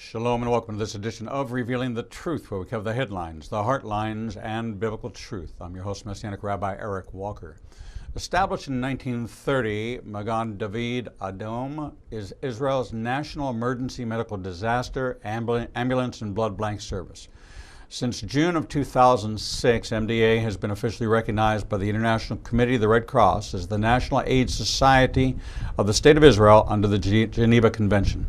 Shalom and welcome to this edition of Revealing the Truth, where we cover the headlines, the heartlines, and biblical truth. I'm your host, Messianic Rabbi Eric Walker. Established in 1930, Magen David Adom is Israel's national emergency medical disaster, ambulance, and blood bank service. Since June of 2006, MDA has been officially recognized by the International Committee of the Red Cross as the National AIDS Society of the State of Israel under the Geneva Convention.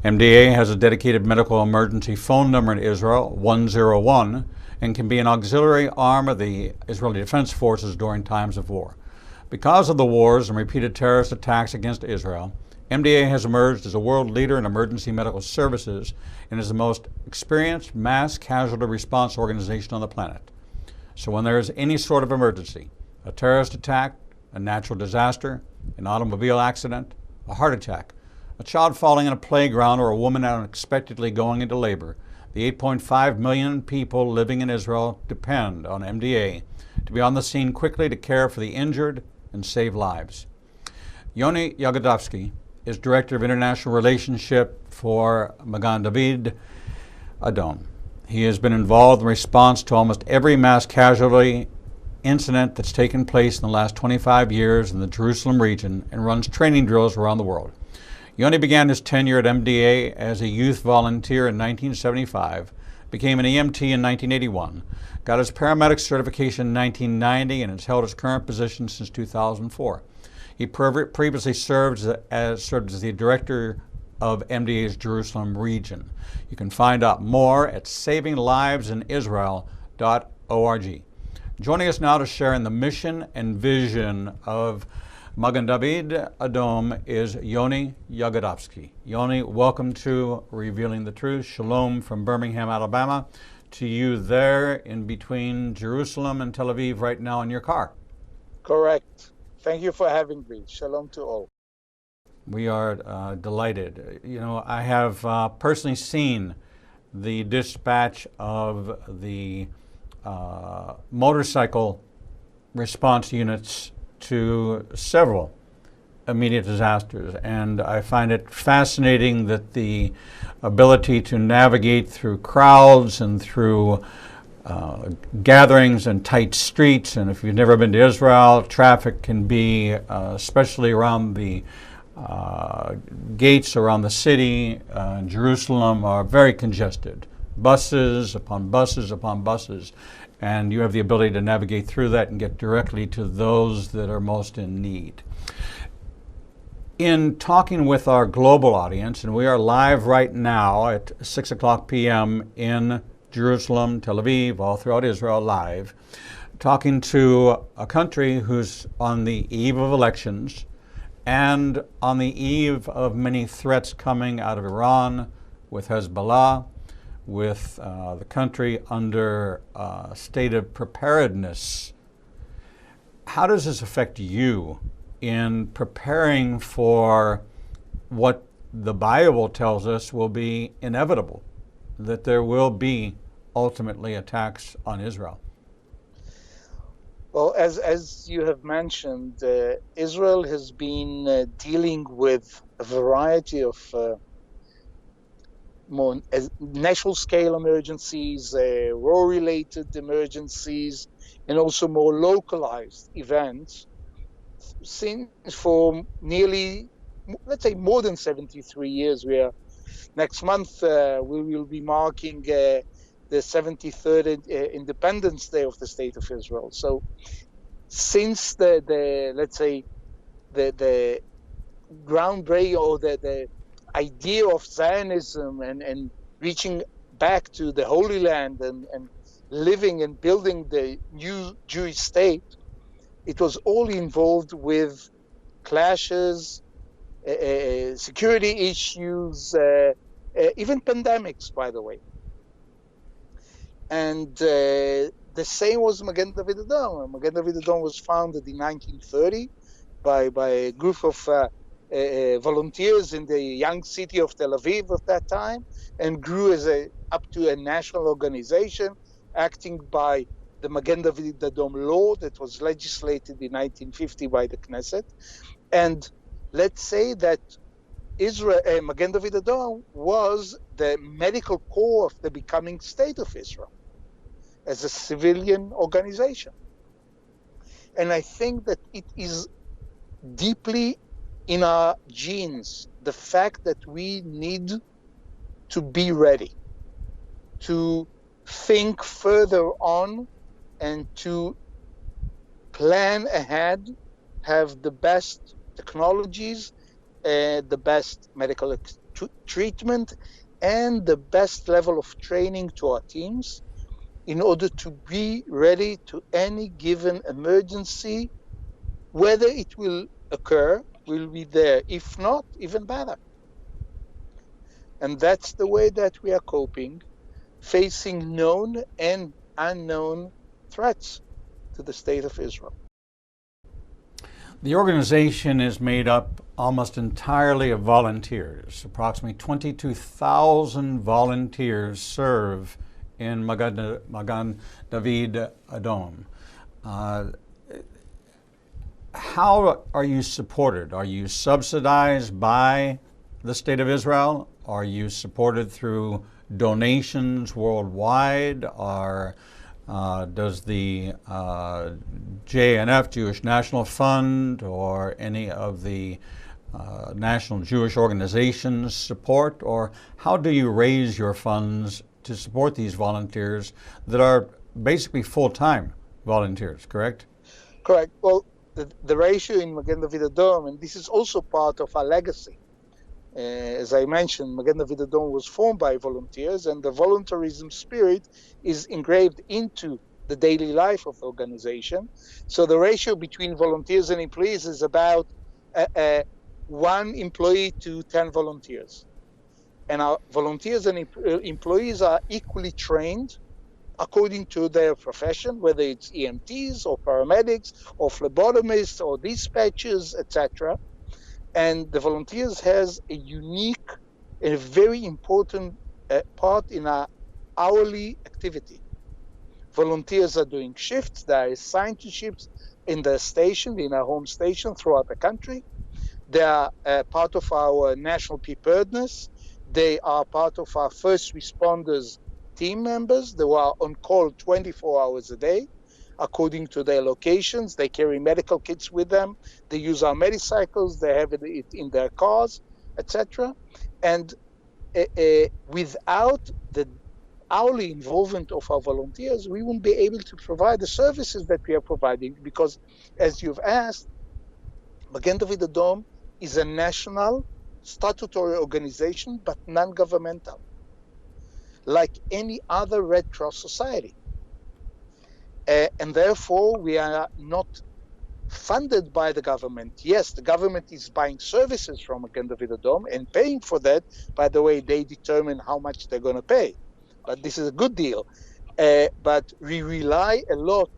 MDA has a dedicated medical emergency phone number in Israel, 101, and can be an auxiliary arm of the Israeli Defense Forces during times of war. Because of the wars and repeated terrorist attacks against Israel, MDA has emerged as a world leader in emergency medical services and is the most experienced mass casualty response organization on the planet. So when there is any sort of emergency, a terrorist attack, a natural disaster, an automobile accident, a heart attack, a child falling in a playground, or a woman unexpectedly going into labor, the 8.5 million people living in Israel depend on MDA to be on the scene quickly to care for the injured and save lives. Yoni Yagodovsky is Director of International Relationship for Magen David Adom. He has been involved in response to almost every mass casualty incident that's taken place in the last 25 years in the Jerusalem region and runs training drills around the world. Yoni began his tenure at MDA as a youth volunteer in 1975, became an EMT in 1981, got his paramedic certification in 1990, and has held his current position since 2004. He previously served as the director of MDA's Jerusalem region. You can find out more at savinglivesinisrael.org. Joining us now to share in the mission and vision of Magen David Adom is Yoni Yagodovsky. Yoni, welcome to Revealing the Truth. Shalom from Birmingham, Alabama, to you there in between Jerusalem and Tel Aviv right now in your car. Correct. Thank you for having me. Shalom to all. We are delighted. You know, I have personally seen the dispatch of the motorcycle response units to several immediate disasters, and I find it fascinating that the ability to navigate through crowds and through gatherings and tight streets, and if you've never been to Israel, traffic can be, especially around the gates around the city, Jerusalem, are very congested. Buses upon buses upon buses. And you have the ability to navigate through that and get directly to those that are most in need. In talking with our global audience, and we are live right now at 6 o'clock p.m. in Jerusalem, Tel Aviv, all throughout Israel live, talking to a country who's on the eve of elections and on the eve of many threats coming out of Iran with Hezbollah, with the country under a state of preparedness. How does this affect you in preparing for what the Bible tells us will be inevitable, that there will be ultimately attacks on Israel? Well, as you have mentioned, Israel has been dealing with a variety of more national scale emergencies, war-related emergencies, and also more localized events since for nearly, let's say, more than 73 years. Next month we will be marking the 73rd Independence Day of the State of Israel. So since the groundbreaking, or the idea of Zionism and reaching back to the Holy Land and living and building the new Jewish state, it was all involved with clashes, security issues, even pandemics, by the way. And the same was Magen David Adom. Magen David Adom was founded in 1930 by a group of volunteers in the young city of Tel Aviv at that time, and grew up to a national organization, acting by the Magen David Adom law that was legislated in 1950 by the Knesset. And let's say that Magen David Adom was the medical core of the becoming state of Israel as a civilian organization. And I think that it is deeply in our genes, the fact that we need to be ready, to think further on and to plan ahead, have the best technologies, the best medical treatment, and the best level of training to our teams in order to be ready to any given emergency, whether it will occur, we'll be there. If not, even better. And that's the way that we are coping, facing known and unknown threats to the state of Israel. The organization is made up almost entirely of volunteers. Approximately 22,000 volunteers serve in Magen David Adom. How are you supported? Are you subsidized by the state of Israel? Are you supported through donations worldwide? Does the JNF, Jewish National Fund, or any of the national Jewish organizations support? Or how do you raise your funds to support these volunteers that are basically full-time volunteers, correct? Correct. Well, the ratio in Magen David Adom, and this is also part of our legacy. As I mentioned, Magen David Adom was formed by volunteers, and the voluntarism spirit is engraved into the daily life of the organization. So the ratio between volunteers and employees is about 1 employee to 10 volunteers. And our volunteers and employees are equally trained according to their profession, whether it's EMTs or paramedics or phlebotomists or dispatchers, etc. And the volunteers has a unique and a very important part in our hourly activity. Volunteers are doing shifts. They are assigned to shifts in their station, in our home station throughout the country. They are part of our national preparedness. They are part of our first responders team members. They are on call 24 hours a day, according to their locations. They carry medical kits with them. They use our medicycles. They have it in their cars, etc. And without the hourly involvement of our volunteers, we won't be able to provide the services that we are providing because, as you've asked, Magen David Adom is a national statutory organization, but non-governmental, like any other Red Cross society. And therefore, we are not funded by the government. Yes, the government is buying services from Magen David Adom and paying for that. By the way, they determine how much they're going to pay. But this is a good deal. But we rely a lot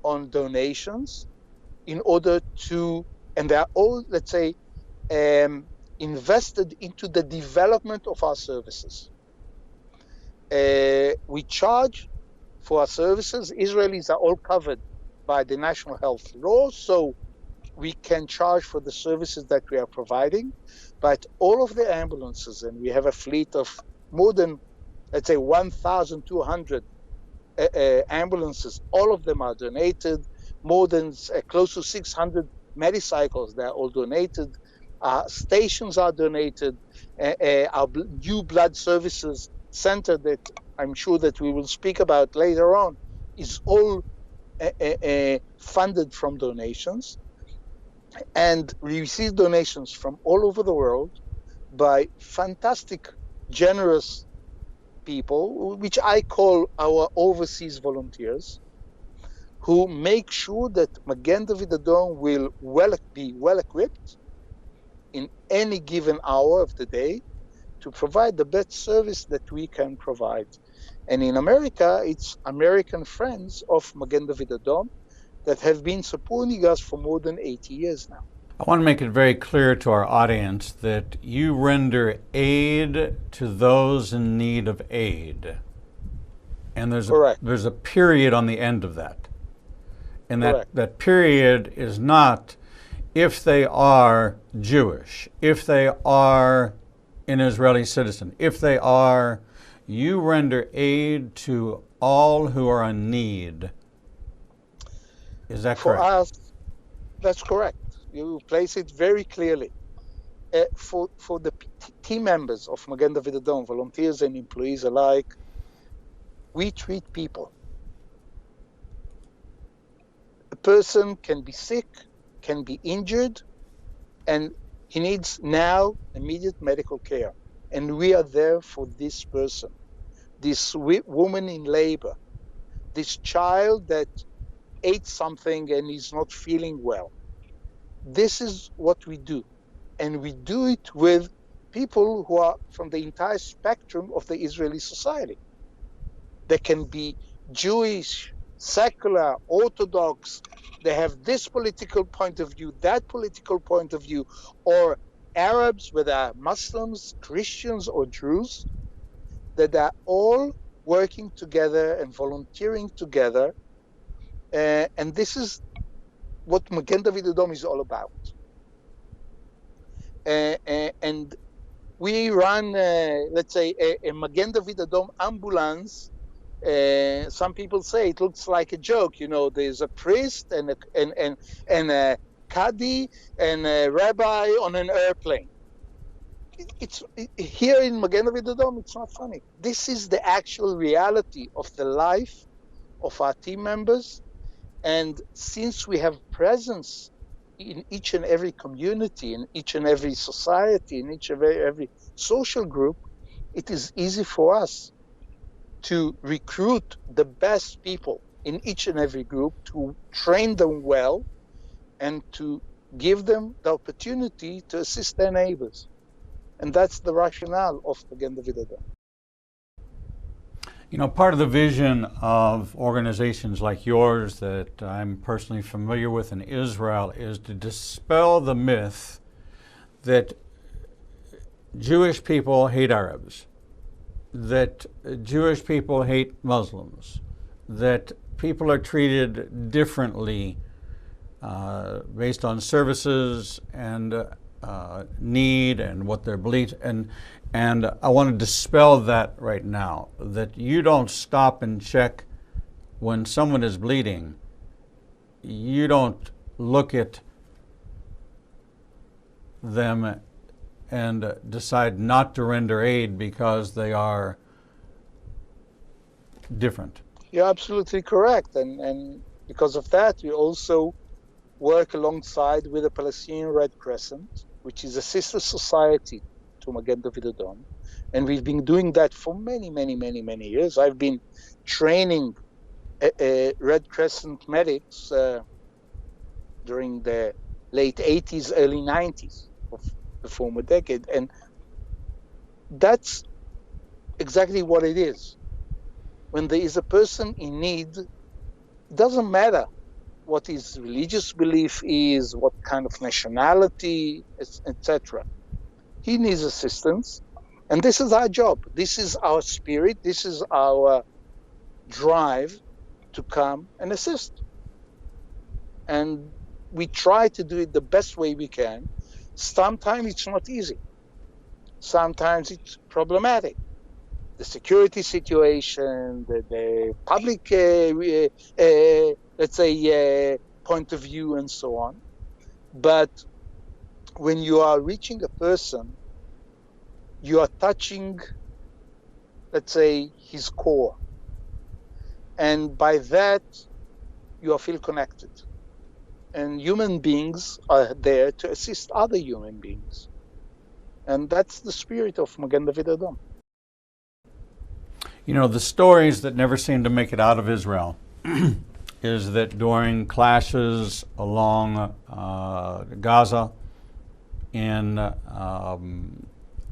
on donations in order to, and they are all, let's say, invested into the development of our services. We charge for our services. Israelis are all covered by the national health law, so we can charge for the services that we are providing. But all of the ambulances, and we have a fleet of more than, let's say, 1,200 ambulances, all of them are donated. More than close to 600 medicycles, they are all donated. Stations are donated. Our new blood services center that I'm sure that we will speak about later on is all funded from donations. And we receive donations from all over the world by fantastic, generous people, which I call our overseas volunteers, who make sure that Magen David Adom will be well equipped in any given hour of the day to provide the best service that we can provide. And in America, it's American friends of Magen David Adom that have been supporting us for more than 80 years now. I want to make it very clear to our audience that you render aid to those in need of aid. And there's a period on the end of that. And that period is not if they are Jewish, if they are an Israeli citizen, if they are, you render aid to all who are in need. Is that correct? For us, that's correct. You place it very clearly. For the team members of Magen David Adom, volunteers and employees alike, we treat people. A person can be sick, can be injured, and he needs now immediate medical care. And we are there for this person, this woman in labor, this child that ate something and is not feeling well. This is what we do. And we do it with people who are from the entire spectrum of the Israeli society. They can be Jewish, secular, Orthodox. They have this political point of view, that political point of view, or Arabs, whether Muslims, Christians, or Jews, that are all working together and volunteering together. And this is what Magen David Adom is all about. And we run, let's say, a Magen David Adom ambulance. Some people say it looks like a joke. You know, there's a priest and a Qadi and a rabbi on an airplane. Here in Magen David Adom, it's not funny. This is the actual reality of the life of our team members. And since we have presence in each and every community, in each and every society, in each and every social group, it is easy for us to recruit the best people in each and every group, to train them well, and to give them the opportunity to assist their neighbors. And that's the rationale of Magen David Adom. You know, part of the vision of organizations like yours that I'm personally familiar with in Israel is to dispel the myth that Jewish people hate Arabs, that Jewish people hate Muslims, that people are treated differently based on services and need and what their beliefs, and I want to dispel that right now, that you don't stop and check when someone is bleeding. You don't look at them and decide not to render aid because they are different. You're absolutely correct. And because of that, we also work alongside with the Palestinian Red Crescent, which is a sister society to Magen David Adom. And we've been doing that for many, many, many, many years. I've been training Red Crescent medics during the late 80s, early 90s of the former decade. And that's exactly what it is. When there is a person in need, it doesn't matter what his religious belief is, what kind of nationality, etc. He needs assistance, and this is our job. This is our spirit. This is our drive to come and assist. And we try to do it the best way we can. Sometimes it's not easy. Sometimes it's problematic. The security situation, the public, let's say, point of view, and so on. But when you are reaching a person, you are touching, let's say, his core. And by that, you feel connected. And human beings are there to assist other human beings. And that's the spirit of Magen David Adom. You know, the stories that never seem to make it out of Israel is that during clashes along Gaza, in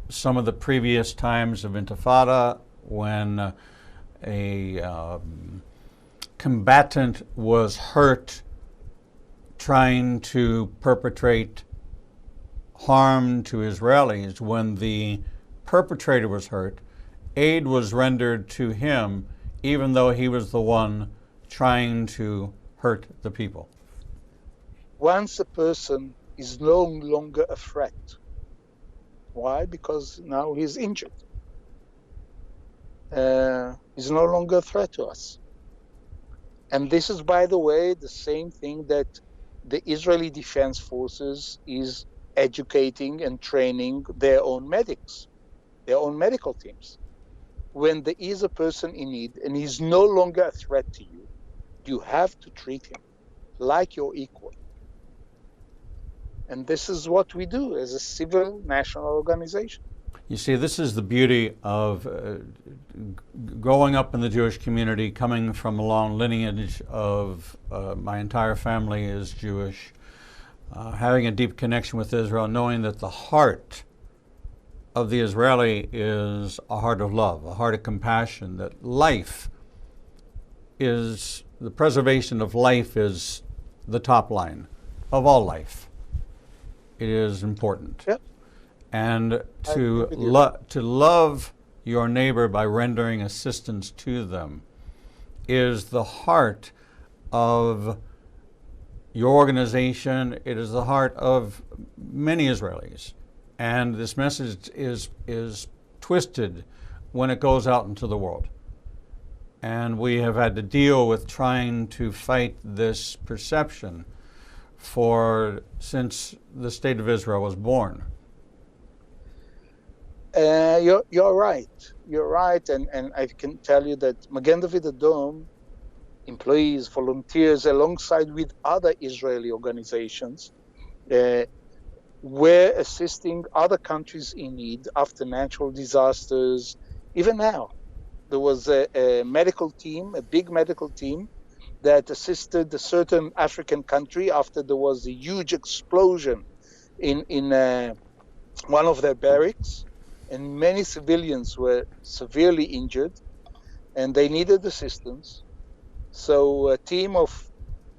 some of the previous times of Intifada, when a combatant was hurt trying to perpetrate harm to Israelis, when the perpetrator was hurt, aid was rendered to him even though he was the one trying to hurt the people. Once a person is no longer a threat. Why? Because now he's injured. He's no longer a threat to us. And this is, by the way, the same thing that the Israeli Defense Forces is educating and training their own medics, their own medical teams. When there is a person in need and he's no longer a threat to you, you have to treat him like your equal. And this is what we do as a civil national organization. You see, this is the beauty of growing up in the Jewish community, coming from a long lineage of my entire family is Jewish, having a deep connection with Israel, knowing that the heart of the Israeli is a heart of love, a heart of compassion, that life is, the preservation of life is the top line of all life. It is important. Yep. And to love your neighbor by rendering assistance to them is the heart of your organization. It is the heart of many Israelis. And this message is twisted when it goes out into the world. And we have had to deal with trying to fight this perception since the State of Israel was born. You're right. You're right, and I can tell you that Magen Adom employees, volunteers, alongside with other Israeli organizations, were assisting other countries in need after natural disasters. Even now, there was a medical team, a big medical team, that assisted a certain African country after there was a huge explosion in one of their barracks. And many civilians were severely injured, and they needed assistance. So a team of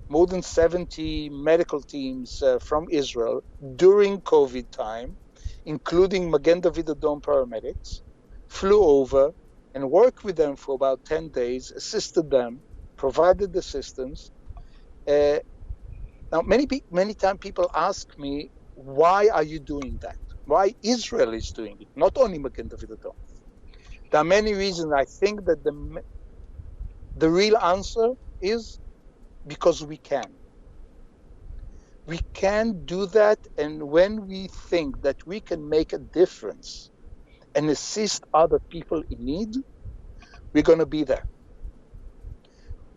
more than 70 medical teams from Israel during COVID time, including Magen Adom paramedics, flew over and worked with them for about 10 days, assisted them, provided assistance. Now, many times people ask me, why are you doing that? Why Israel is doing it, not only Magen Adom. There are many reasons. I think that the real answer is because we can. We can do that, and when we think that we can make a difference and assist other people in need, we're going to be there.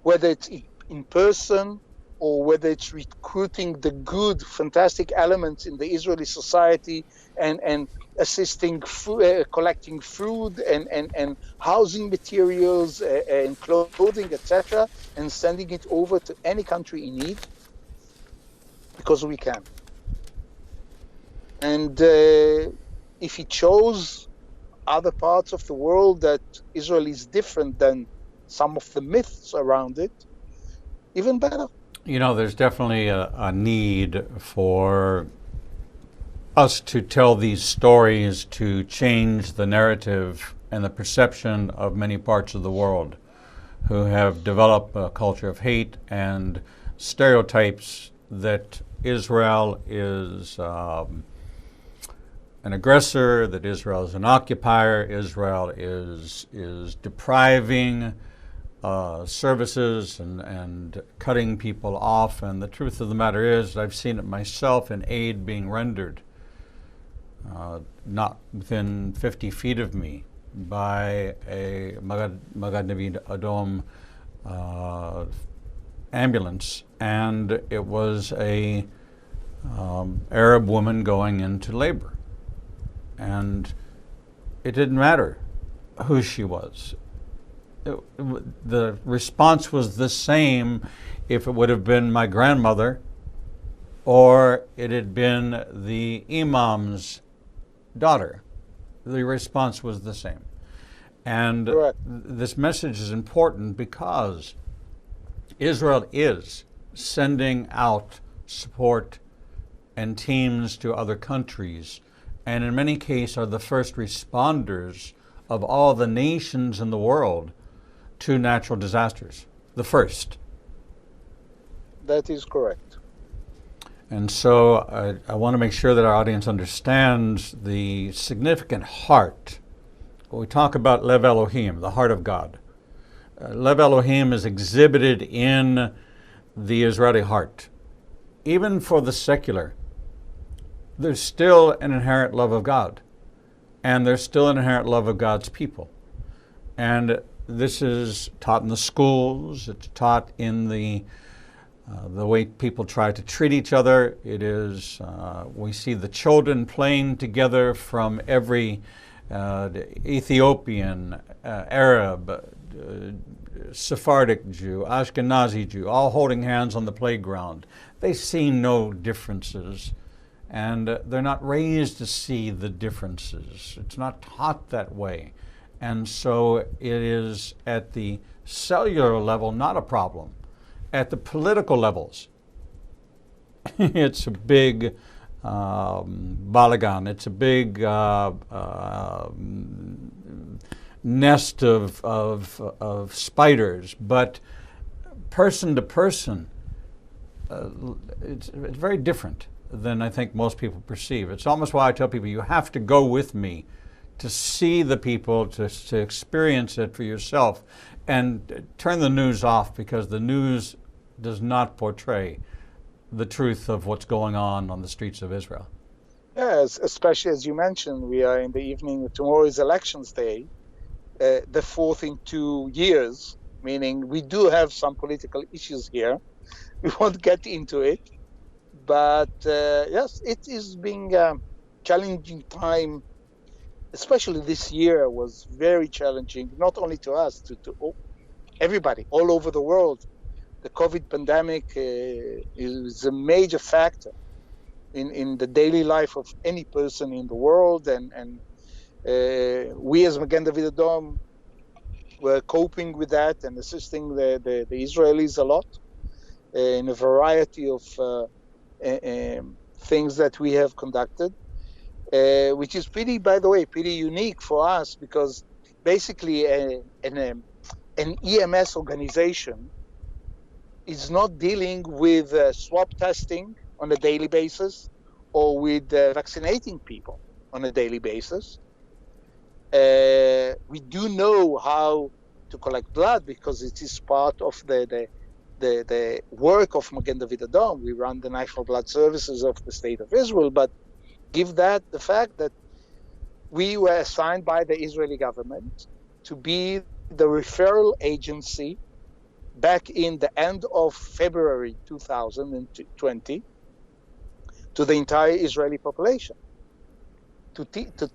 Whether it's in person, or whether it's recruiting the good, fantastic elements in the Israeli society and assisting, collecting food and housing materials and clothing, etc., and sending it over to any country in need, because we can. And if it shows other parts of the world that Israel is different than some of the myths around it, even better. You know, there's definitely a need for us to tell these stories to change the narrative and the perception of many parts of the world who have developed a culture of hate and stereotypes that Israel is an aggressor, that Israel is an occupier, Israel is depriving services and cutting people off. And the truth of the matter is, I've seen it myself in aid being rendered not within 50 feet of me by a Magen Adom ambulance, and it was a Arab woman going into labor, and it didn't matter who she was. The response was the same if it would have been my grandmother or it had been the imam's daughter. The response was the same. And Correct. This message is important because Israel is sending out support and teams to other countries, and in many cases are the first responders of all the nations in the world to natural disasters. The first. That is correct. And so I want to make sure that our audience understands the significant heart. When we talk about Lev Elohim, the heart of God, Lev Elohim is exhibited in the Israeli heart. Even for the secular, there's still an inherent love of God, and there's still an inherent love of God's people. And this is taught in the schools, it's taught in the way people try to treat each other. It is, we see the children playing together from every Ethiopian, Arab, Sephardic Jew, Ashkenazi Jew, all holding hands on the playground. They see no differences, and they're not raised to see the differences. It's not taught that way. And so it is at the cellular level not a problem. At the political levels, it's a big balagan. It's a big nest of spiders. But person to person, it's very different than I think most people perceive. It's almost why I tell people you have to go with me to see the people, to experience it for yourself, and turn the news off, because the news does not portray the truth of what's going on the streets of Israel. Yes, especially as you mentioned, we are in the evening. Tomorrow is Elections Day, the fourth in 2 years, meaning we do have some political issues here. We won't get into it, but yes, it is being a challenging time. Especially this year was very challenging, not only to us, to everybody all over the world. The COVID pandemic is a major factor in the daily life of any person in the world, and we as Magen David Adom were coping with that and assisting the Israelis a lot in a variety of things that we have conducted. Which is by the way, pretty unique for us, because basically an EMS organization is not dealing with swab testing on a daily basis or with vaccinating people on a daily basis. We do know how to collect blood, because it is part of the work of Magen David Adom. We run the National Blood Services of the State of Israel, but give that the fact that we were assigned by the Israeli government to be the referral agency back in the end of February 2020 to the entire Israeli population, to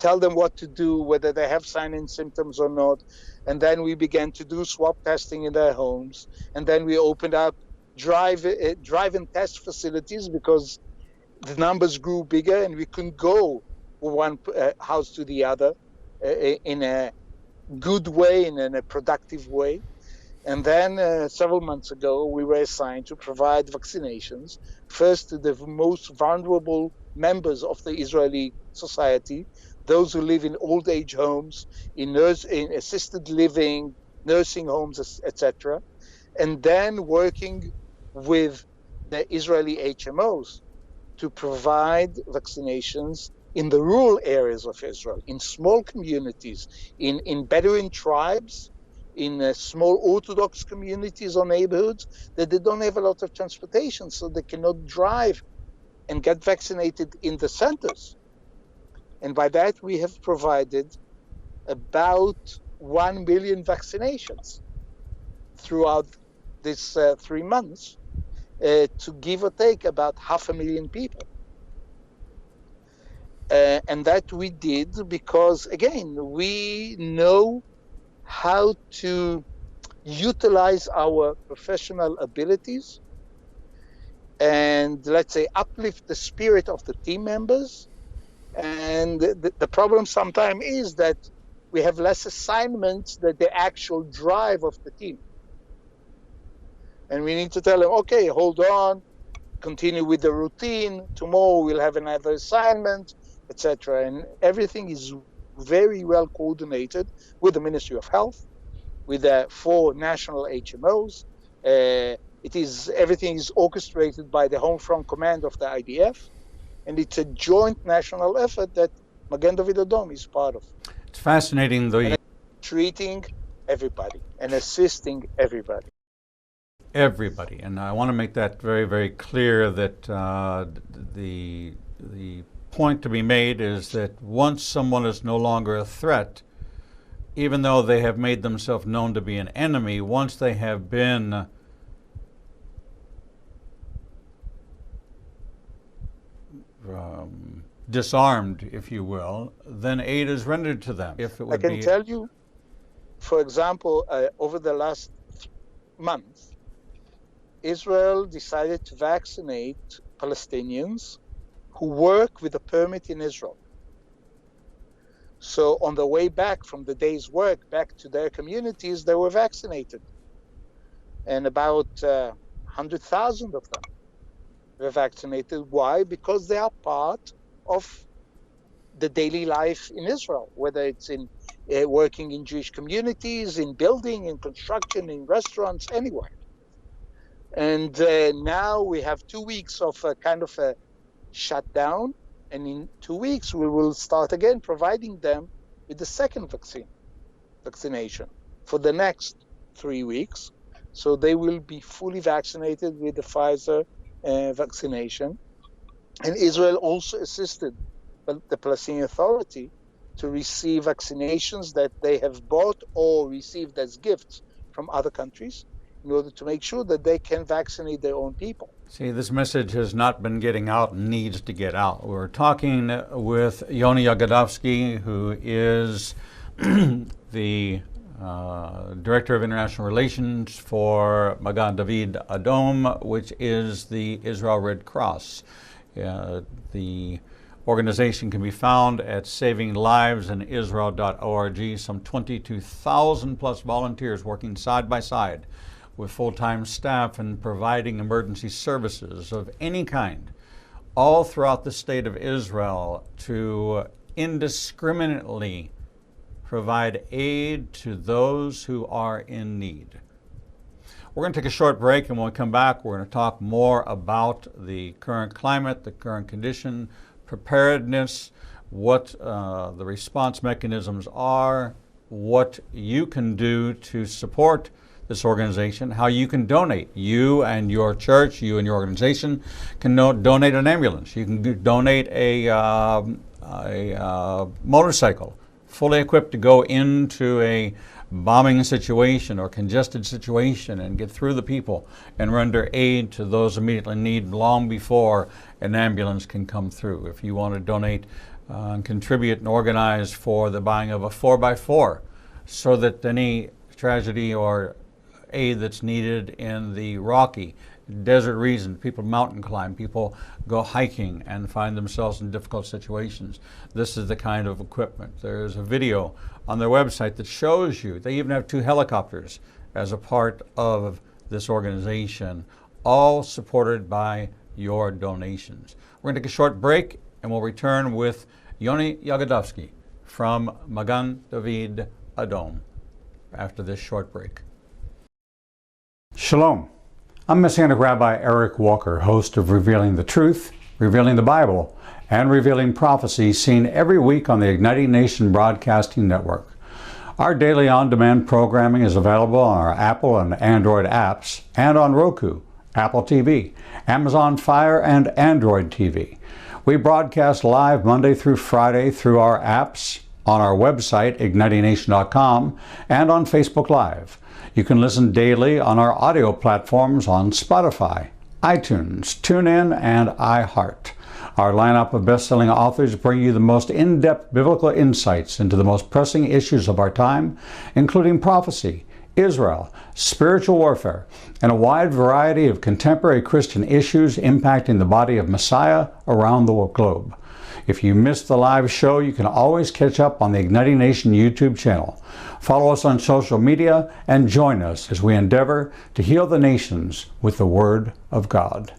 tell them what to do, whether they have sign-in symptoms or not. And then we began to do swab testing in their homes. And then we opened up drive-in test facilities, because the numbers grew bigger and we couldn't go from one house to the other in a good way, in a productive way. And then several months ago, we were assigned to provide vaccinations, first to the most vulnerable members of the Israeli society, those who live in old age homes, in assisted living, nursing homes, etc. And then working with the Israeli HMOs to provide vaccinations in the rural areas of Israel, in small communities, in Bedouin tribes, in small Orthodox communities or neighborhoods that they don't have a lot of transportation, so they cannot drive and get vaccinated in the centers. And by that, we have provided about 1 million vaccinations throughout this 3 months, to give or take about 500,000 people. And that we did because, again, we know how to utilize our professional abilities and, let's say, uplift the spirit of the team members. And the problem sometimes is that we have less assignments than the actual drive of the team. And we need to tell them, okay, hold on, continue with the routine. Tomorrow we'll have another assignment, etc. And everything is very well coordinated with the Ministry of Health, with the 4 national HMOs, Everything is orchestrated by the Home Front Command of the IDF, and it's a joint national effort that Magen David Adom is part of. It's fascinating, though. Treating everybody and assisting everybody. Everybody, and I want to make that very, very clear that the point to be made is that once someone is no longer a threat, even though they have made themselves known to be an enemy, once they have been disarmed, if you will, then aid is rendered to them. If it would I can tell you, for example, over the last month, Israel decided to vaccinate Palestinians who work with a permit in Israel. So on the way back from the day's work back to their communities, they were vaccinated. And about 100,000 of them were vaccinated. Why? Because they are part of the daily life in Israel, whether it's in working in Jewish communities, in building, in construction, in restaurants, anywhere. And now we have 2 weeks of a kind of a shutdown, and in 2 weeks we will start again providing them with the second vaccination for the next 3 weeks. So they will be fully vaccinated with the Pfizer vaccination. And Israel also assisted the Palestinian Authority to receive vaccinations that they have bought or received as gifts from other countries, in order to make sure that they can vaccinate their own people. See, this message has not been getting out and needs to get out. We're talking with Yoni Yagodovsky, who is the Director of International Relations for Magen David Adom, which is the Israel Red Cross. The organization can be found at savinglivesinisrael.org. Some 22,000 plus volunteers working side by side with full-time staff and providing emergency services of any kind all throughout the state of Israel to indiscriminately provide aid to those who are in need. We're going to take a short break, and when we come back, we're going to talk more about the current climate, the current condition, preparedness, what the response mechanisms are, what you can do to support this organization, how you can donate. You and your church, you and your organization can donate an ambulance. You can donate a motorcycle fully equipped to go into a bombing situation or congested situation and get through the people and render aid to those immediately in need long before an ambulance can come through. If you want to donate and contribute and organize for the buying of a 4x4 so that any tragedy or aid that's needed in the rocky desert region, people mountain climb, people go hiking and find themselves in difficult situations. This is the kind of equipment. There's a video on their website that shows you. They even have 2 helicopters as a part of this organization, all supported by your donations. We're going to take a short break, and we'll return with Yoni Yagodovsky from Magen David Adom after this short break. Shalom. I'm Messianic Rabbi Eric Walker, host of Revealing the Truth, Revealing the Bible, and Revealing Prophecy, seen every week on the Igniting Nation Broadcasting Network. Our daily on-demand programming is available on our Apple and Android apps and on Roku, Apple TV, Amazon Fire, and Android TV. We broadcast live Monday through Friday through our apps, on our website, ignitingnation.com, and on Facebook Live. You can listen daily on our audio platforms on Spotify, iTunes, TuneIn, and iHeart. Our lineup of best-selling authors bring you the most in-depth biblical insights into the most pressing issues of our time, including prophecy, Israel, spiritual warfare, and a wide variety of contemporary Christian issues impacting the body of Messiah around the globe. If you missed the live show, you can always catch up on the Igniting Nation YouTube channel. Follow us on social media and join us as we endeavor to heal the nations with the Word of God.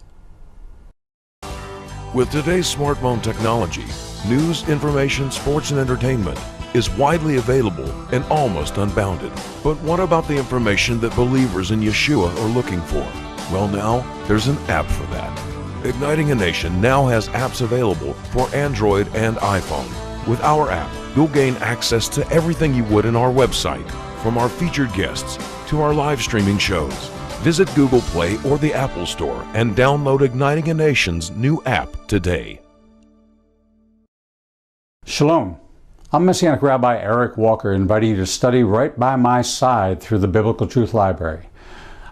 With today's smartphone technology, news, information, sports, and entertainment is widely available and almost unbounded. But what about the information that believers in Yeshua are looking for? Well, now there's an app for that. Igniting a Nation now has apps available for Android and iPhone. With our app, you'll gain access to everything you would in our website, from our featured guests to our live streaming shows. Visit Google Play or the Apple Store and download Igniting a Nation's new app today. Shalom. I'm Messianic Rabbi Eric Walker, inviting you to study right by my side through the Biblical Truth Library.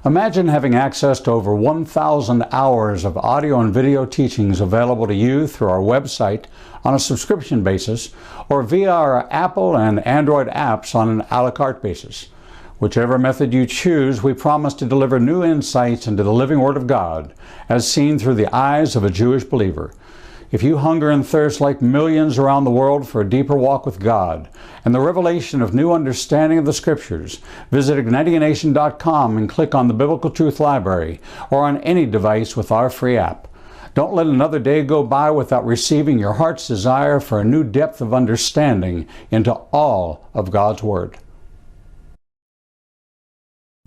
Imagine having access to over 1,000 hours of audio and video teachings available to you through our website on a subscription basis or via our Apple and Android apps on an a la carte basis. Whichever method you choose, we promise to deliver new insights into the living Word of God as seen through the eyes of a Jewish believer. If you hunger and thirst like millions around the world for a deeper walk with God and the revelation of new understanding of the Scriptures, visit ignitinganation.com and click on the Biblical Truth Library or on any device with our free app. Don't let another day go by without receiving your heart's desire for a new depth of understanding into all of God's Word.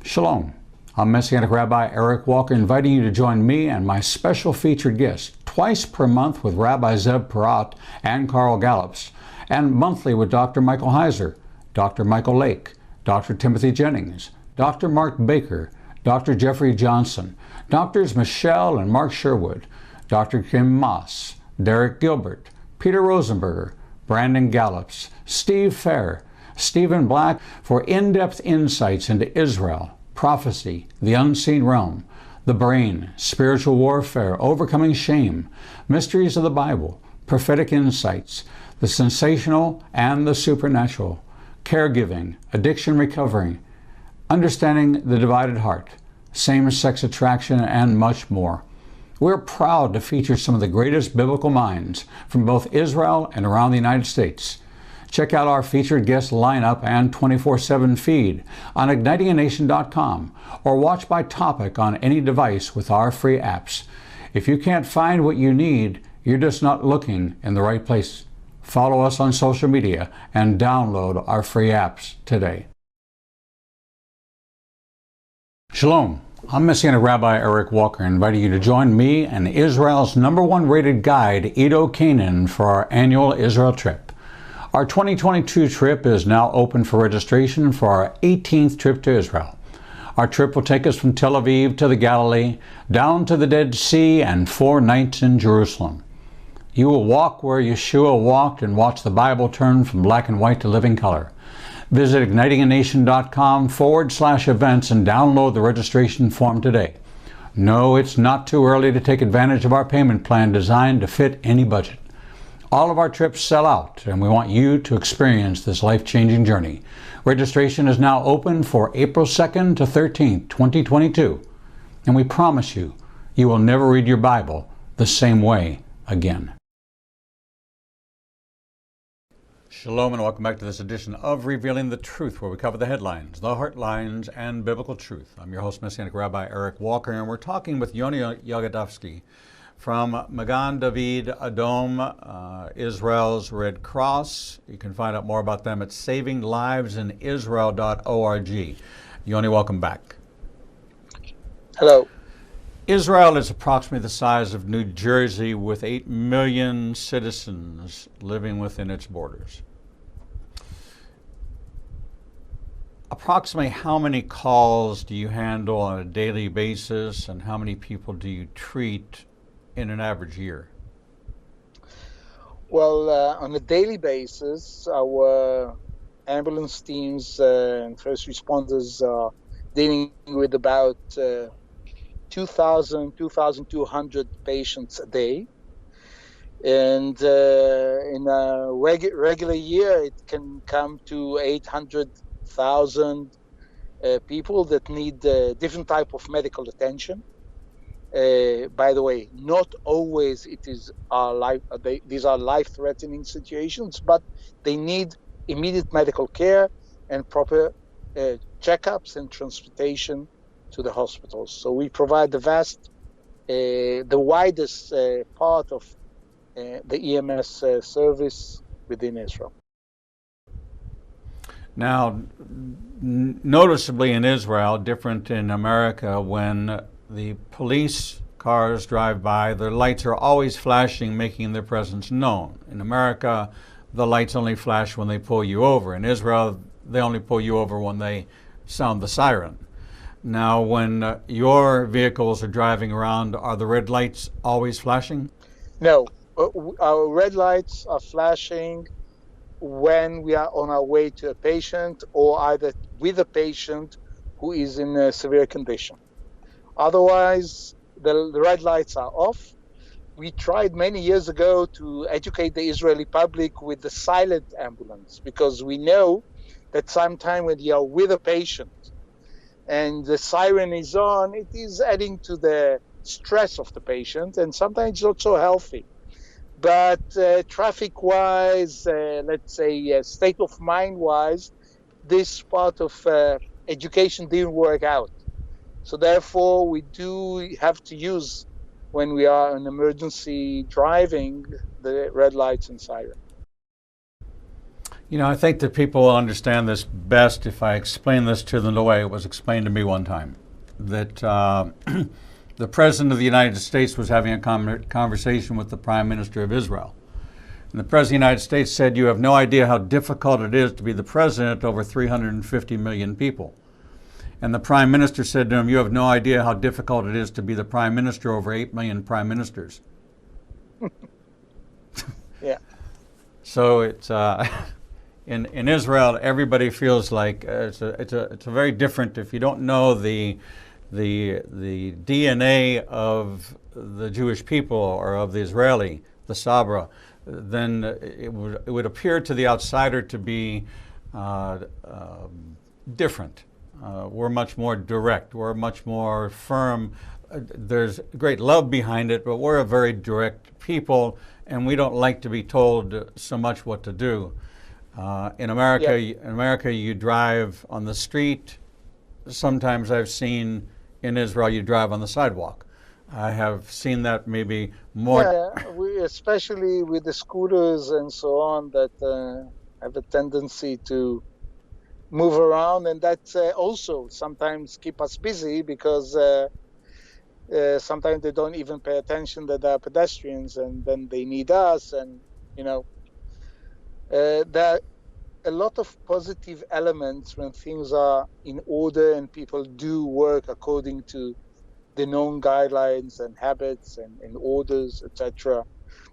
Shalom. I'm Messianic Rabbi Eric Walker, inviting you to join me and my special featured guests twice per month with Rabbi Zev Porat and Carl Gallups, and monthly with Dr. Michael Heiser, Dr. Michael Lake, Dr. Timothy Jennings, Dr. Mark Baker, Dr. Jeffrey Johnson, Drs. Michelle and Mark Sherwood, Dr. Kim Moss, Derek Gilbert, Peter Rosenberger, Brandon Gallups, Steve Fair, Stephen Black, for in-depth insights into Israel, prophecy, the unseen realm, the brain, spiritual warfare, overcoming shame, mysteries of the Bible, prophetic insights, the sensational and the supernatural, caregiving, addiction recovery, understanding the divided heart, same-sex attraction, and much more. We're proud to feature some of the greatest biblical minds from both Israel and around the United States. Check out our featured guest lineup and 24/7 feed on ignitinganation.com or watch by topic on any device with our free apps. If you can't find what you need, you're just not looking in the right place. Follow us on social media and download our free apps today. Shalom. I'm Messianic Rabbi Eric Walker, inviting you to join me and Israel's #1 rated guide, Edo Canaan, for our annual Israel trip. Our 2022 trip is now open for registration for our 18th trip to Israel. Our trip will take us from Tel Aviv to the Galilee, down to the Dead Sea, and 4 nights in Jerusalem. You will walk where Yeshua walked and watch the Bible turn from black and white to living color. Visit ignitinganation.com/events and download the registration form today. No, it's not too early to take advantage of our payment plan designed to fit any budget. All of our trips sell out, and we want you to experience this life-changing journey. Registration is now open for April 2nd to 13th, 2022, and we promise you, you will never read your Bible the same way again. Shalom and welcome back to this edition of Revealing the Truth, where we cover the headlines, the heart lines, and biblical truth. I'm your host, Messianic Rabbi Eric Walker, and we're talking with Yoni Yagodovsky from Magen David Adom, Israel's Red Cross. You can find out more about them at savinglivesinisrael.org. Yoni, welcome back. Hello. Israel is approximately the size of New Jersey, with 8 million citizens living within its borders. Approximately how many calls do you handle on a daily basis, and how many people do you treat in an average year? Well, on a daily basis, our ambulance teams and first responders are dealing with about 2,200 patients a day. And in a regular year, it can come to 800,000 people that need different type of medical attention. By the way, not always it is these are life-threatening situations, but they need immediate medical care and proper checkups and transportation to the hospitals. So we provide the widest part of the EMS service within Israel. Now, noticeably in Israel, different in America, when the police cars drive by, their lights are always flashing, making their presence known. In America, the lights only flash when they pull you over. In Israel, they only pull you over when they sound the siren. Now, when your vehicles are driving around, are the red lights always flashing? No, our red lights are flashing when we are on our way to a patient or either with a patient who is in a severe condition. Otherwise, the red lights are off. We tried many years ago to educate the Israeli public with the silent ambulance, because we know that sometime when you are with a patient and the siren is on, it is adding to the stress of the patient, and sometimes it's not so healthy. But traffic-wise, let's say state of mind-wise, this part of education didn't work out. So therefore, we do have to use, when we are in emergency driving, the red lights and siren. You know, I think that people will understand this best if I explain this to them the way it was explained to me one time. That the President of the United States was having a conversation with the Prime Minister of Israel. And the President of the United States said, "You have no idea how difficult it is to be the President over 350 million people." And the Prime Minister said to him, "You have no idea how difficult it is to be the Prime Minister over 8 million Prime Ministers." Yeah. So it's in Israel, everybody feels like it's a very different. If you don't know the DNA of the Jewish people or of the Israeli, the Sabra, then it would appear to the outsider to be different. We're much more direct. We're much more firm. There's great love behind it, but we're a very direct people, and we don't like to be told so much what to do. In America, you drive on the street. Sometimes I've seen in Israel you drive on the sidewalk. I have seen that maybe more. Yeah, especially with the scooters and so on that have a tendency to move around, and that also sometimes keep us busy, because sometimes they don't even pay attention that they are pedestrians, and then they need us, and there are a lot of positive elements when things are in order and people do work according to the known guidelines and habits and orders, etc.,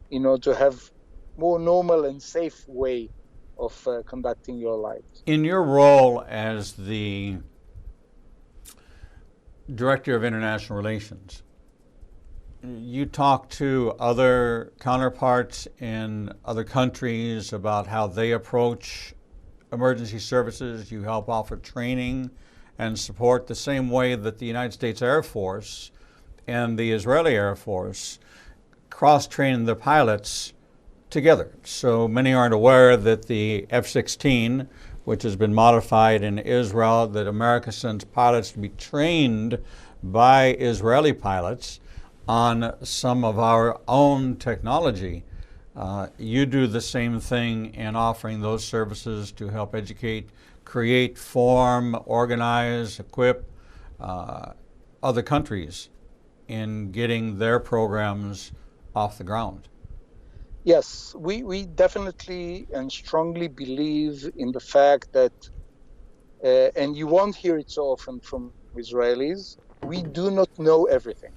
to have more normal and safe way of conducting your life. In your role as the Director of International Relations, you talk to other counterparts in other countries about how they approach emergency services. You help offer training and support the same way that the United States Air Force and the Israeli Air Force cross-train their pilots together. So many aren't aware that the F-16, which has been modified in Israel, that America sends pilots to be trained by Israeli pilots on some of our own technology. You do the same thing in offering those services to help educate, create, form, organize, equip other countries in getting their programs off the ground. Yes, we definitely and strongly believe in the fact that, and you won't hear it so often from Israelis, we do not know everything.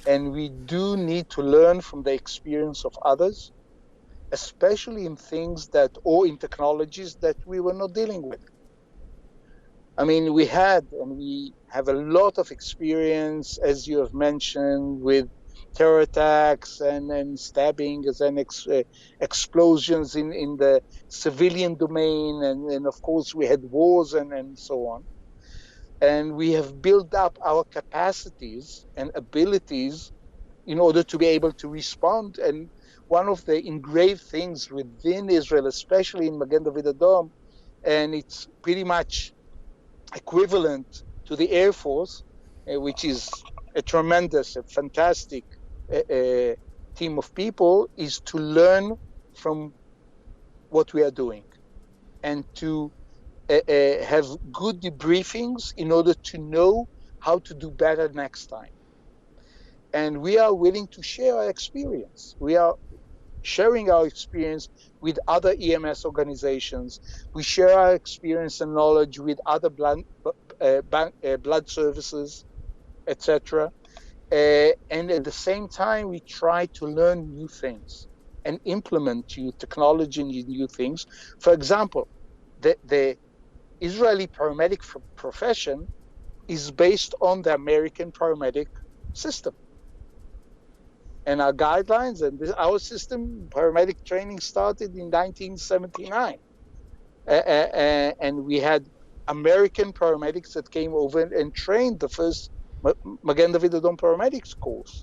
And we do need to learn from the experience of others, especially in things or in technologies that we were not dealing with. I mean, we have a lot of experience, as you have mentioned, with terror attacks and stabbings and explosions in the civilian domain. And of course, we had wars and so on. And we have built up our capacities and abilities in order to be able to respond. And one of the engraved things within Israel, especially in Magen Adom, and it's pretty much equivalent to the Air Force, which is a fantastic team of people, is to learn from what we are doing and to have good debriefings in order to know how to do better next time. And we are willing to share our experience. We are sharing our experience with other EMS organizations. We share our experience and knowledge with other blood services, etc. And at the same time, we try to learn new things and implement new technology and new things. For example, the Israeli paramedic profession is based on the American paramedic system. And our guidelines and our system, paramedic training, started in 1979. And we had American paramedics that came over and trained the first Magen Adom paramedics course.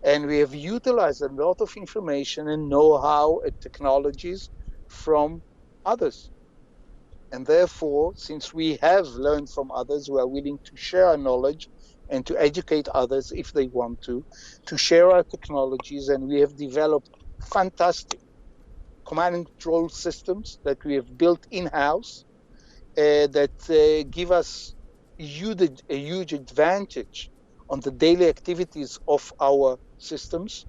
And we have utilized a lot of information and know-how and technologies from others. And therefore, since we have learned from others, we are willing to share our knowledge and to educate others if they want to share our technologies. And we have developed fantastic command and control systems that we have built in-house that give us a huge advantage on the daily activities of our systems,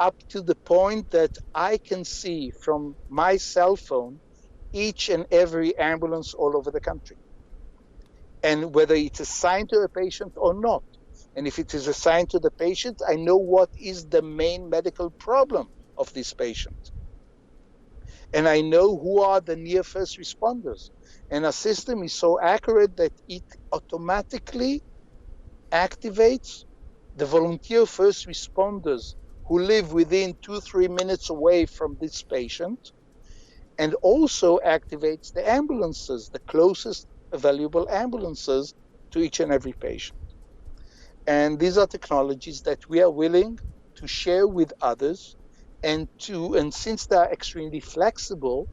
up to the point that I can see from my cell phone each and every ambulance all over the country, and whether it's assigned to a patient or not. And if it is assigned to the patient, I know what is the main medical problem of this patient. And I know who are the near first responders. And our system is so accurate that it automatically activates the volunteer first responders who live within 2-3 minutes away from this patient, and also activates the ambulances, the closest available ambulances to each and every patient. And these are technologies that we are willing to share with others, and since they are extremely flexible,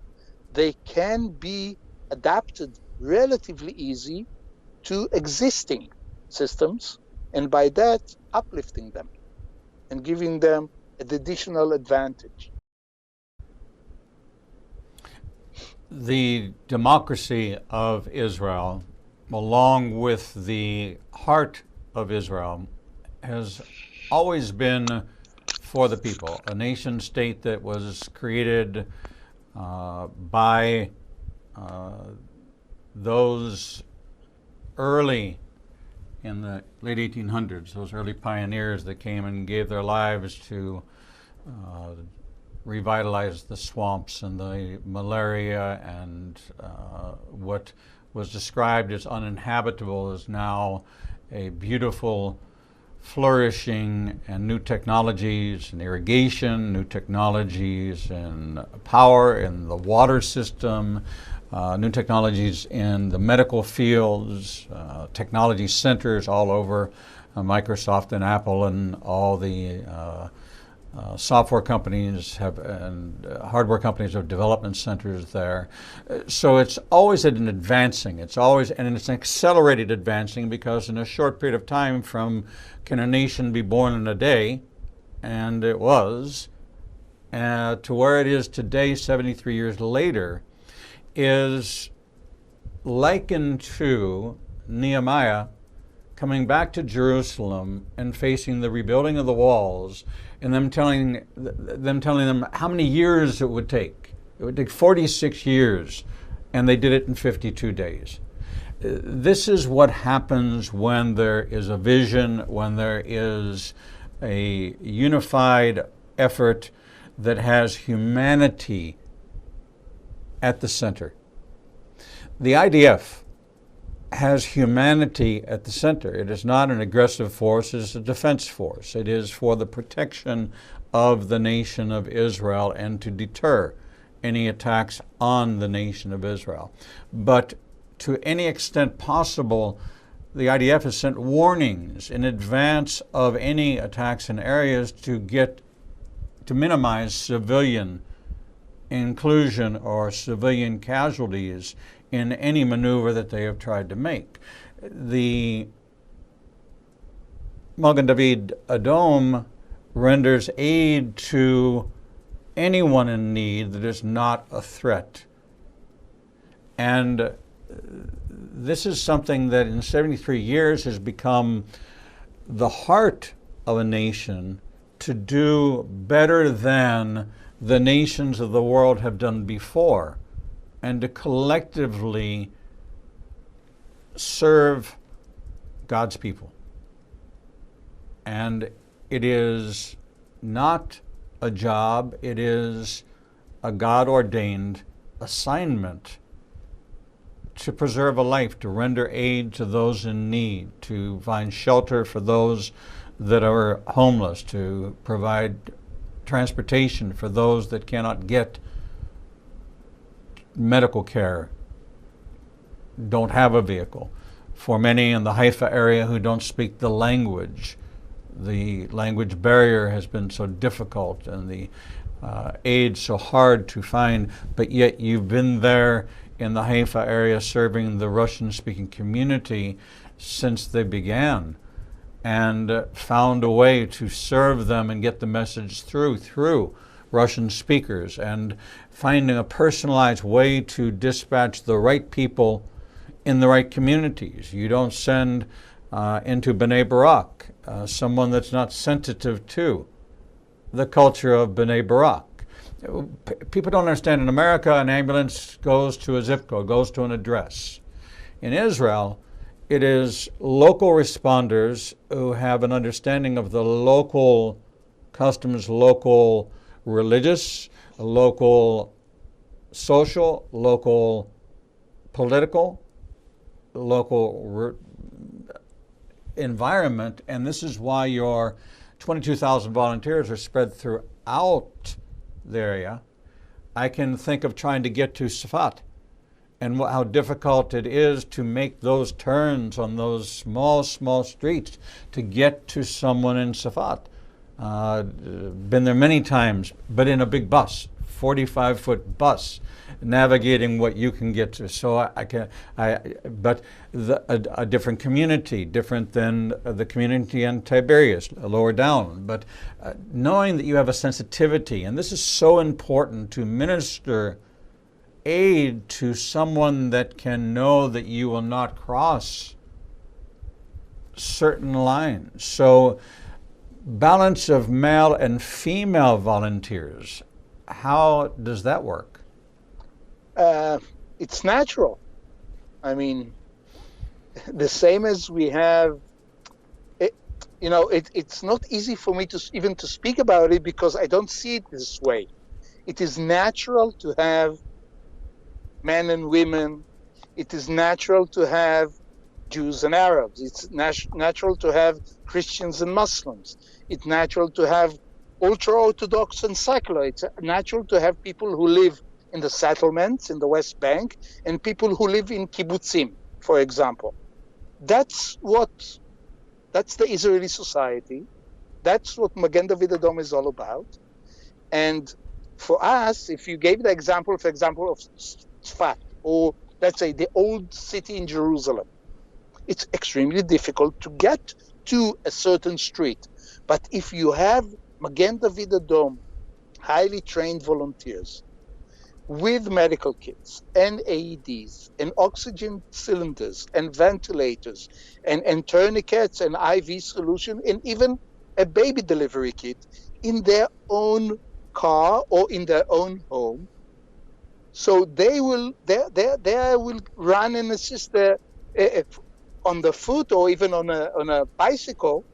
they can be adapted relatively easy to existing systems, and by that uplifting them and giving them an additional advantage. The democracy of Israel, along with the heart of Israel, has always been for the people, a nation state that was created by those early in the late 1800s, those early pioneers that came and gave their lives to revitalize the swamps and the malaria, and what was described as uninhabitable is now a beautiful, flourishing, and new technologies in irrigation, new technologies in power, in the water system, new technologies in the medical fields, technology centers all over Microsoft and Apple and all the software companies and hardware companies have development centers there. So it's always an advancing. It's always, and it's an accelerated advancing, because in a short period of time from can a nation be born in a day, and it was, to where it is today, 73 years later, is likened to Nehemiah coming back to Jerusalem and facing the rebuilding of the walls, and them telling them how many years it would take. It would take 46 years, and they did it in 52 days. This is what happens when there is a vision, when there is a unified effort that has humanity at the center. The IDF has humanity at the center. It is not an aggressive force, it is a defense force. It is for the protection of the nation of Israel and to deter any attacks on the nation of Israel. But to any extent possible, the IDF has sent warnings in advance of any attacks in areas to minimize civilian inclusion or civilian casualties in any maneuver that they have tried to make. The Magen Adom renders aid to anyone in need that is not a threat. And this is something that in 73 years has become the heart of a nation to do better than the nations of the world have done before, and to collectively serve God's people. And it is not a job, it is a God-ordained assignment to preserve a life, to render aid to those in need, to find shelter for those that are homeless, to provide transportation for those that cannot get medical care, don't have a vehicle. For many in the Haifa area who don't speak the language barrier has been so difficult, and the aid so hard to find, but yet you've been there in the Haifa area serving the Russian-speaking community since they began, and found a way to serve them and get the message through Russian speakers, and finding a personalized way to dispatch the right people in the right communities. You don't send into B'nai Barak someone that's not sensitive to the culture of B'nai Barak. People don't understand, in America, an ambulance goes to a zip code, goes to an address. In Israel, it is local responders who have an understanding of the local customs, local religious, local social, local political, local environment, and this is why your 22,000 volunteers are spread throughout the area. I can think of trying to get to Safat and how difficult it is to make those turns on those small streets to get to someone in Safat. Been there many times, but in a big bus, 45-foot bus, navigating what you can get to. So but a different community, different than the community in Tiberias, lower down. But knowing that you have a sensitivity, and this is so important, to minister aid to someone that can know that you will not cross certain lines. So balance of male and female volunteers, how does that work? It's natural. I mean, the same as we have, it's not easy for me to even to speak about it because I don't see it this way. It is natural to have men and women. It is natural to have Jews and Arabs. It's natural to have Christians and Muslims. It's natural to have ultra-Orthodox and secular. It's natural to have people who live in the settlements in the West Bank and people who live in kibbutzim, for example. That's the Israeli society. That's what Magen David Adom is all about. And for us, if you gave the example, for example, of Tzfat, or let's say the old city in Jerusalem, it's extremely difficult to get to a certain street. But if you have Magen David Adom, highly trained volunteers, with medical kits and AEDs and oxygen cylinders and ventilators and tourniquets and IV solution and even a baby delivery kit in their own car or in their own home, so they will run and assist on the foot or even on a bicycle.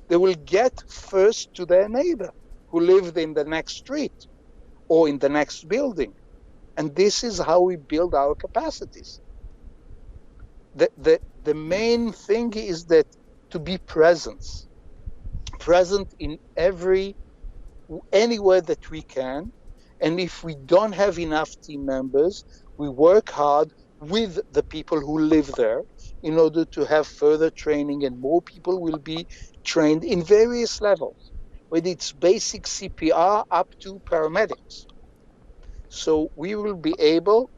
They will get first to their neighbor who lived in the next street or in the next building. And this is how we build our capacities. The main thing is that to be present in anywhere that we can. And if we don't have enough team members, we work hard with the people who live there in order to have further training, and more people will be trained in various levels, whether it's basic CPR up to paramedics. So we will be able,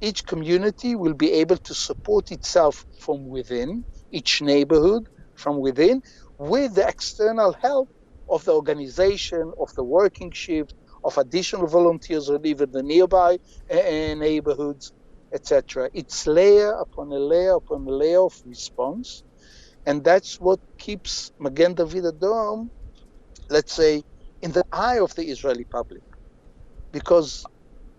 each community will be able to support itself from within, each neighborhood from within, with the external help of the organization, of the working shift, of additional volunteers who live in the nearby neighborhoods. etc. It's layer upon a layer upon a layer of response, and that's what keeps Magen David Adom, let's say, in the eye of the Israeli public, because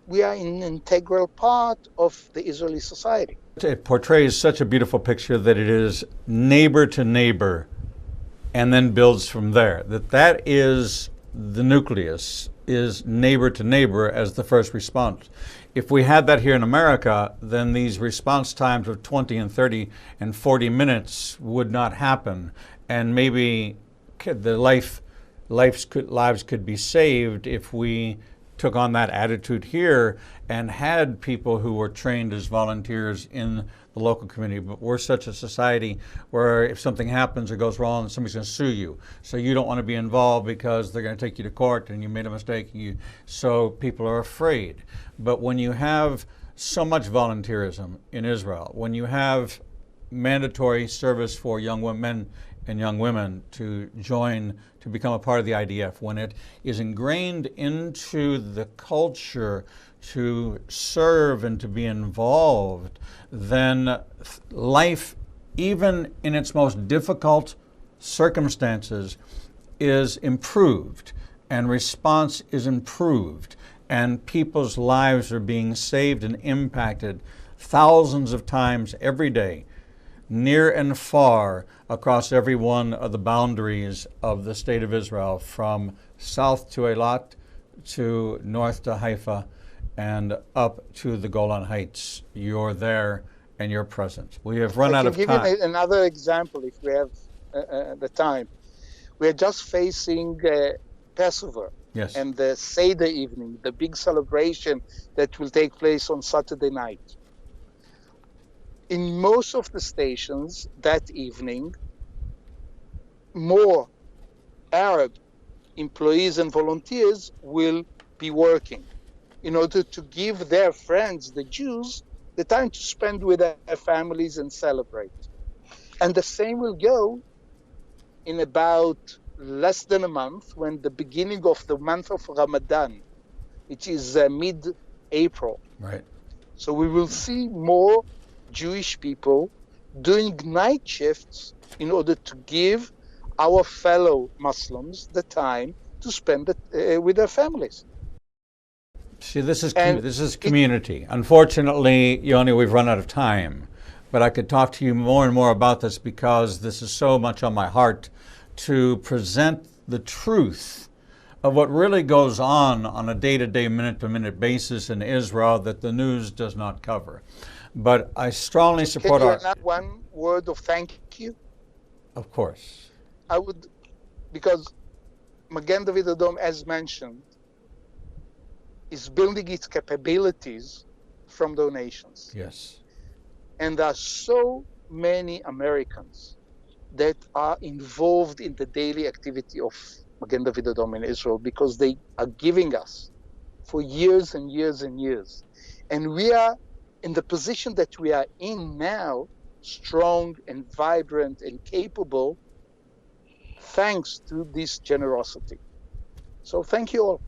we are an integral part of the Israeli society. It portrays such a beautiful picture that it is neighbor to neighbor and then builds from there. That is the nucleus, is neighbor to neighbor as the first response. If we had that here in America, then these response times of 20 and 30 and 40 minutes would not happen. And maybe the lives could be saved if we took on that attitude here and had people who were trained as volunteers in the local community. But we're such a society where if something happens or goes wrong, somebody's going to sue you. So you don't want to be involved because they're going to take you to court and you made a mistake. So people are afraid. But when you have so much volunteerism in Israel, when you have mandatory service for young men and young women to join, to become a part of the IDF, when it is ingrained into the culture to serve and to be involved, then life, even in its most difficult circumstances, is improved and response is improved and people's lives are being saved and impacted thousands of times every day, near and far across every one of the boundaries of the state of Israel, from south to Eilat to north to Haifa and up to the Golan Heights. You're there and you're present. We have run out of time. I can give you another example if we have the time. We're just facing Passover. Yes. And the Seder evening, the big celebration that will take place on Saturday night. In most of the stations that evening, more Arab employees and volunteers will be working in order to give their friends, the Jews, the time to spend with their families and celebrate. And the same will go in about less than a month, when the beginning of the month of Ramadan, which is mid-April. Right. So we will see more Jewish people doing night shifts in order to give our fellow Muslims the time to spend with their families. See, this is community. Unfortunately, Yoni, we've run out of time, but I could talk to you more and more about this because this is so much on my heart, to present the truth of what really goes on a day-to-day, minute-to-minute basis in Israel that the news does not cover. But I strongly support Can you add one word of thank you? Of course. I would, because Magen David Adom, as mentioned, is building its capabilities from donations. Yes. And there are so many Americans that are involved in the daily activity of Magen David Adom in Israel, because they are giving us for years and years and years. And we are in the position that we are in now, strong and vibrant and capable, thanks to this generosity. So thank you all.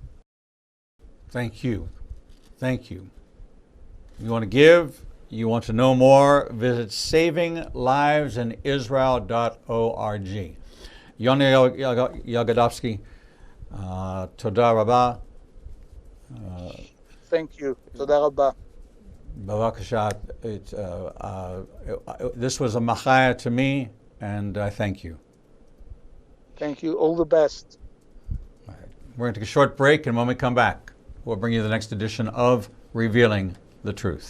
Thank you. Thank you. You want to give? You want to know more? Visit savinglivesinisrael.org. Yoni Yagodovsky, Toda Rabba. Thank you. Toda Rabba. Bavakasha. This was a machaya to me, and I thank you. Thank you. All the best. All right. We're going to take a short break, and when we come back, we'll bring you the next edition of Revealing the Truth.